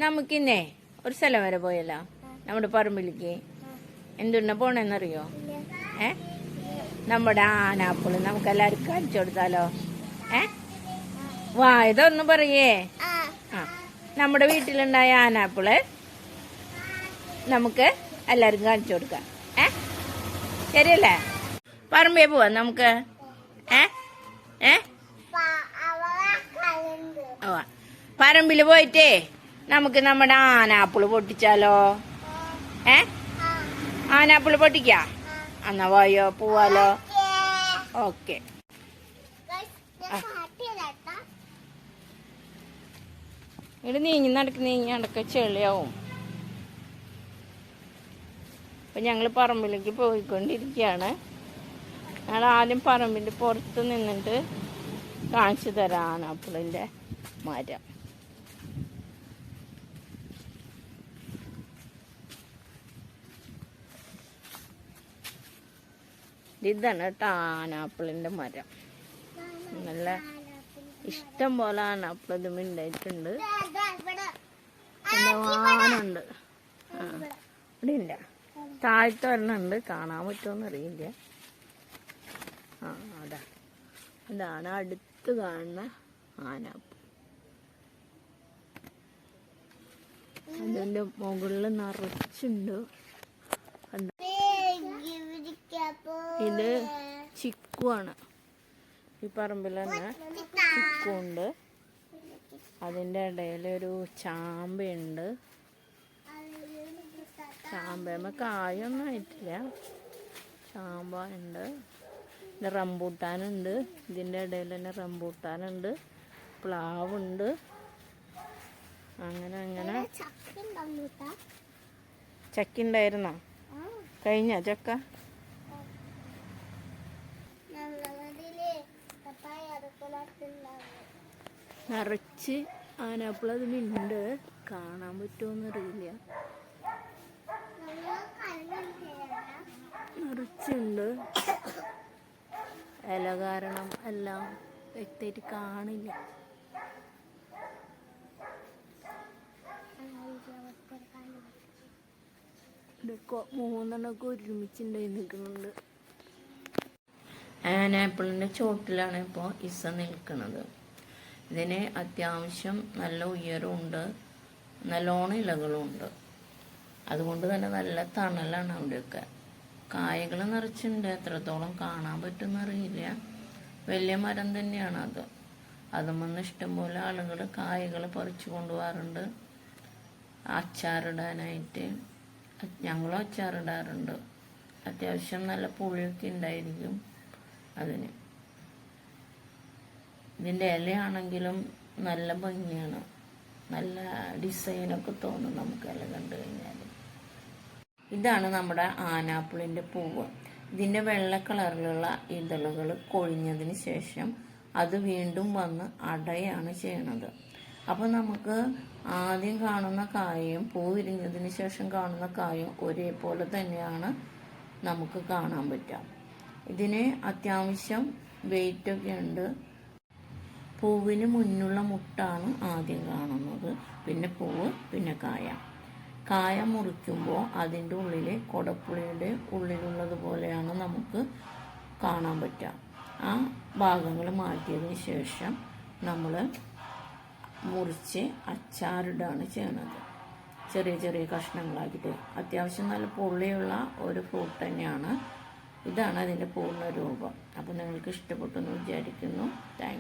നമുക്കിന്നേ ഒരു സ്ഥലം വരെ പോയല്ലോ, നമ്മുടെ പറമ്പിലേക്ക്. എന്തുണ്ണ പോണെന്നറിയോ? നമ്മുടെ ആനാപ്പിള് നമുക്ക് എല്ലാവർക്കും കാണിച്ചു കൊടുത്താലോ? വാ, ഇതൊന്ന് പറയേ. നമ്മുടെ വീട്ടിലുണ്ടായ ആനാപ്പിള് നമുക്ക് എല്ലാവർക്കും കാണിച്ചു കൊടുക്കാം. ശരിയല്ലേ? പറമ്പേ പോവാ നമുക്ക്. പറമ്പില് പോയിട്ടേ നമുക്ക് നമ്മുടെ ആനാപ്പിള് പൊട്ടിച്ചാലോ? ആനാപ്പിള് പൊട്ടിക്കാ? എന്നാ പോയോ, പോവാലോ? ഓക്കെ. ഇവിടെ നീങ്ങി നടക്ക ചെളിയാവും. അപ്പൊ ഞങ്ങള് പറമ്പിലേക്ക് പോയിക്കൊണ്ടിരിക്കുകയാണ്. ഞങ്ങൾ ആദ്യം പറമ്പിന്റെ പുറത്ത് നിന്നിട്ട് കാണിച്ചു തരാം ആനാപ്പിളിന്റെ മരം. ഇതാണ് കേട്ടോ ആനാപ്പിളിന്റെ മരം. നല്ല ഇഷ്ടം പോലെ ആനാപ്പിൾ ഇതും ഉണ്ടായിട്ടുണ്ട്. വാനുണ്ട്. ഇവിടെ ഇല്ല, താഴത്ത് വരണുണ്ട്. കാണാൻ പറ്റുമോന്ന് അറിയില്ല. അതാണ് അടുത്ത് കാണുന്ന ആനാപ്പിൾ. അതിന്റെ മുകളിൽ നിറച്ചുണ്ട്. ഇത് ചിക്കുവാണ്. ഈ പറമ്പിൽ തന്നെ ചിക്കുണ്ട്. അതിൻ്റെ ഇടയിലൊരു ചാമ്പയുണ്ട്. ചാമ്പയമ്മ കായൊന്നും ആയിട്ടില്ല. ചാമ്പ ഉണ്ട്. പിന്നെ റംബൂട്ടാനുണ്ട്. ഇതിൻ്റെ ഇടയിൽ തന്നെ റംബൂട്ടാനുണ്ട്. പ്ലാവുണ്ട്. അങ്ങനെ അങ്ങനെ. ചക്ക ഉണ്ടായിരുന്നോ? കഴിഞ്ഞ ചക്ക? നിറച്ച് ആനാപ്പിൾ അതിനുണ്ട്. കാണാൻ പറ്റുമോന്നറിയില്ല. നിറച്ചുണ്ട്. ഇല കാരണം എല്ലാം വ്യക്തമായിട്ട് കാണില്ല. മൂന്നെണ്ണമൊക്കെ ഒരുമിച്ചുണ്ടായി നിൽക്കുന്നുണ്ട്. ആനാപ്പിളിൻ്റെ ചോട്ടിലാണ് ഇപ്പോൾ ഇസ നിൽക്കുന്നത്. ഇതിന് അത്യാവശ്യം നല്ല ഉയരമുണ്ട്, നല്ലോണം ഇലകളുണ്ട്. അതുകൊണ്ട് തന്നെ നല്ല തണലാണ് അവിടെയൊക്കെ. കായകൾ നിറച്ചുണ്ട്. എത്രത്തോളം കാണാൻ പറ്റുമെന്നറിയില്ല. വലിയ മരം തന്നെയാണ് അത്. അതുമെന്ന് ഇഷ്ടംപോലെ ആളുകൾ കായകൾ പറിച്ചു കൊണ്ടുപോകാറുണ്ട് അച്ചാറിടാനായിട്ട്. ഞങ്ങളും അച്ചാറിടാറുണ്ട്. അത്യാവശ്യം നല്ല പുളിയൊക്കെ ഉണ്ടായിരിക്കും അതിന്. ഇതിൻ്റെ ഇലയാണെങ്കിലും നല്ല ഭംഗിയാണ്. നല്ല ഡിസൈനൊക്കെ തോന്നും നമുക്ക് ഇല കണ്ടു കഴിഞ്ഞാൽ. ഇതാണ് നമ്മുടെ ആനാപ്പിളിൻ്റെ പൂവ്. ഇതിൻ്റെ വെള്ള കളറിലുള്ള ഇതളുകൾ കൊഴിഞ്ഞതിന് ശേഷം അത് വീണ്ടും വന്ന് അടയാണ് ചെയ്യണത്. അപ്പോൾ നമുക്ക് ആദ്യം കാണുന്ന കായയും പൂ വിരിഞ്ഞതിന് ശേഷം കാണുന്ന കായും ഒരേപോലെ തന്നെയാണ് നമുക്ക് കാണാൻ പറ്റുക. ഇതിന് അത്യാവശ്യം വെയിറ്റൊക്കെ ഉണ്ട്. പൂവിന് മുന്നുള്ള മുട്ടാണ് ആദ്യം കാണുന്നത്. പിന്നെ പൂവ്, പിന്നെ കായ. കായ മുറിക്കുമ്പോൾ അതിൻ്റെ ഉള്ളിൽ കൊടപ്പുളിയുടെ ഉള്ളിലുള്ളത് പോലെയാണ് നമുക്ക് കാണാൻ പറ്റുക. ആ ഭാഗങ്ങൾ മാറ്റിയതിന് ശേഷം നമ്മൾ മുറിച്ച് അച്ചാറിടാണ് ചെയ്യണത്. ചെറിയ ചെറിയ കഷ്ണങ്ങളാക്കിയിട്ട്. അത്യാവശ്യം നല്ല പുള്ളിയുള്ള ഒരു ഫ്രൂട്ട് തന്നെയാണ്. ഇതാണ് അതിൻ്റെ പൂർണ്ണ രൂപം. അപ്പോൾ നിങ്ങൾക്ക് ഇഷ്ടപ്പെട്ടെന്ന് വിചാരിക്കുന്നു. Thank you.